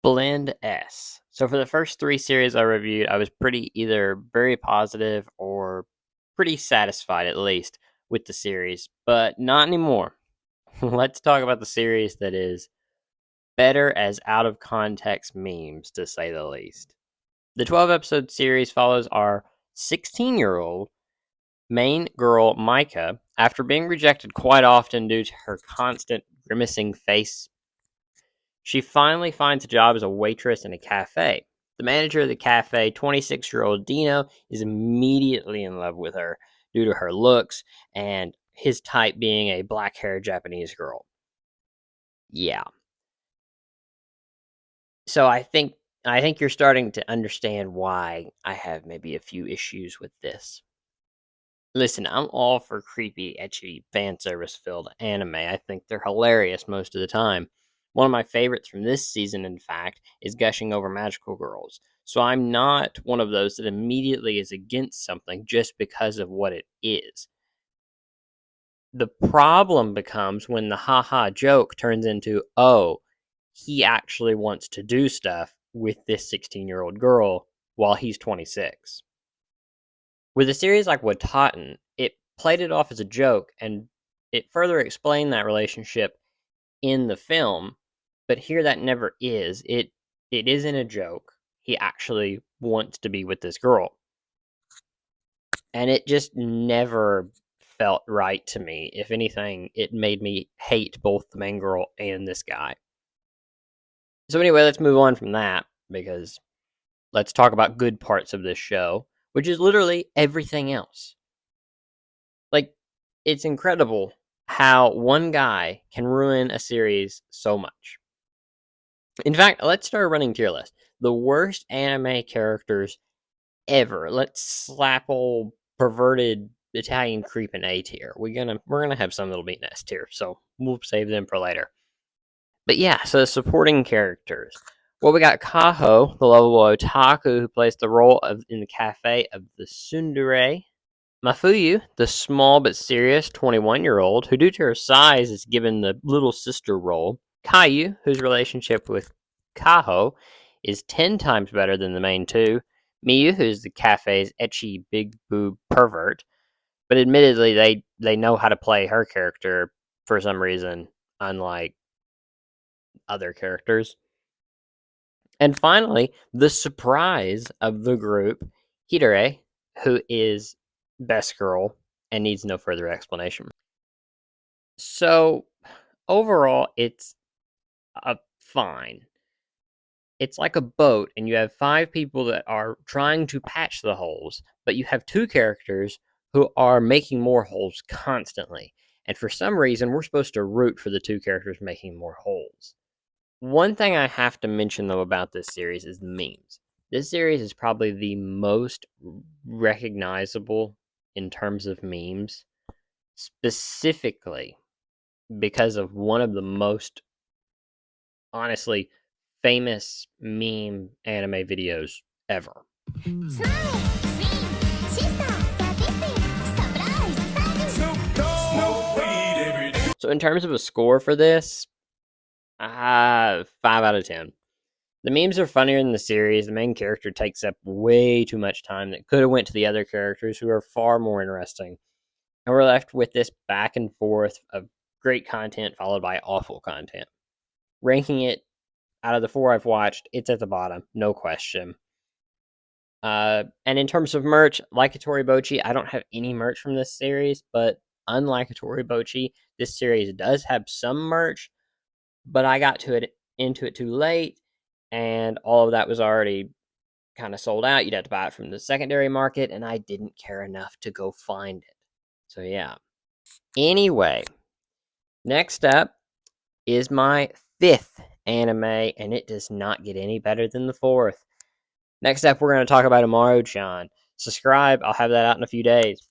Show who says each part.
Speaker 1: Blend S. So for the first three series I reviewed, I was pretty either very positive or pretty satisfied at least with the series, but not anymore. Let's talk about the series that is better as out of context memes, to say the least. The 12 episode series follows our 16-year-old main girl, Micah, after being rejected quite often due to her constant grimacing face. She finally finds a job as a waitress in a cafe. The manager of the cafe, 26-year-old Dino, is immediately in love with her due to her looks and his type being a black-haired Japanese girl. Yeah. So I think you're starting to understand why I have maybe a few issues with this. Listen, I'm all for creepy, ecchi, fan service filled anime. I think they're hilarious most of the time. One of my favorites from this season, in fact, is Gushing Over Magical Girls. So I'm not one of those that immediately is against something just because of what it is. The problem becomes when the haha joke turns into, oh, he actually wants to do stuff with this 16-year-old girl while he's 26. With a series like Wataten, it played it off as a joke and it further explained that relationship in the film, but here that never is. It isn't a joke. He actually wants to be with this girl. And it just never felt right to me. If anything, it made me hate both the main girl and this guy. So anyway, let's move on from that because let's talk about good parts of this show, which is literally everything else. Like, it's incredible how one guy can ruin a series so much. In fact, let's start a running tier list. The worst anime characters ever. Let's slap old perverted Italian creep in A tier. We're gonna have some that'll be in S tier, so we'll save them for later. But yeah, so the supporting characters. Well, we got Kaho, the lovable otaku who plays the role of in the cafe of the tsundere. Mafuyu, the small but serious 21-year-old who, due to her size, is given the little sister role. Caillou, whose relationship with Kaho is 10 times better than the main two. Miyu, who's the cafe's ecchi big boob pervert, but admittedly they know how to play her character for some reason, unlike other characters. And finally, the surprise of the group, Hidare, who is best girl and needs no further explanation. So overall, it's a fine. It's like a boat, and you have 5 people that are trying to patch the holes, but you have 2 characters who are making more holes constantly. And for some reason, we're supposed to root for the 2 characters making more holes. One thing I have to mention, though, about this series is the memes. This series is probably the most recognizable in terms of memes, specifically because of one of the most, honestly, famous meme anime videos ever. So, in terms of a score for this, 5 out of 10. The memes are funnier than the series. The main character takes up way too much time that could have went to the other characters who are far more interesting. And we're left with this back and forth of great content followed by awful content. Ranking it out of the 4 I've watched, it's at the bottom, no question. And in terms of merch, like Toribochi, I don't have any merch from this series, but unlike Toribochi, this series does have some merch, but I got into it too late, and all of that was already kind of sold out. You'd have to buy it from the secondary market, and I didn't care enough to go find it. So yeah. Anyway, next up is my 5th anime, and it does not get any better than the 4th. Next up, we're going to talk about Amaru-chan. Subscribe. I'll have that out in a few days.